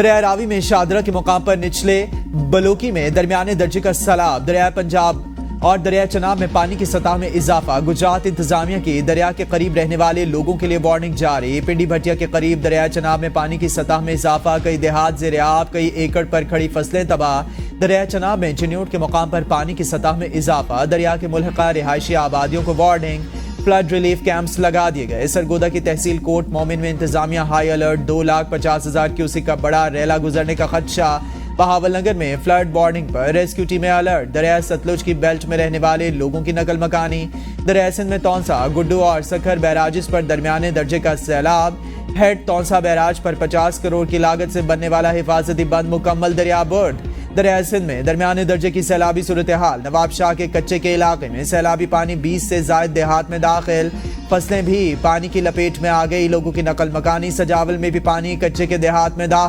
दरिया रावी में शादरा के मुकाम पर निचले बलोकी में दरमियाने दर्जे का सैलाब। दरिया पंजाब और दरिया चनाब में पानी की सतह में इजाफा। गुजरात इंतजामिया की दरिया के करीब रहने वाले लोगों के लिए वार्निंग जारी। पिंडी भटिया के करीब दरिया चनाब में पानी की सतह में इजाफा। कई देहात ज़ेर-ए-आब, कई एकड़ पर खड़ी फसलें तबाह। दरिया चनाब में चिन्यूट के मुकाम पर पानी की सतह में इजाफा। दरिया के मुल्हका रिहायशी आबादियों को वार्निंग। फ्लड रिलीफ कैंप्स लगा दिए गए। सरगोदा की तहसील कोट मोमिन में इंतजामिया हाई अलर्ट। 2,50,000 क्यूसिक का बड़ा रेला गुजरने का खदशा। बहावलनगर में फ्लड वार्निंग पर रेस्क्यू टीमें अलर्ट। दरिया सतलुज की बेल्ट में रहने वाले लोगों की नकल मकानी। दरिया सिंध में तौंसा, गुड्डू और सखर बैराजिस पर दरमियाने दर्जे का सैलाब। हेड तौंसा बैराज पर 50 करोड़ की लागत से बनने वाला हिफाजती बंद मुकम्मल। दरिया बुर्द दरिया सिंध में दरमियाने दर्जे की सैलाबी सूरत हाल। नवाब शाह के कच्चे के इलाके में सैलाबी पानी 20 से जायद देहात में दाखिल। फसलें भी पानी की लपेट में आ गई। लोगों की नकल मकानी। सजावल में भी पानी कच्चे के देहात में दाखिल।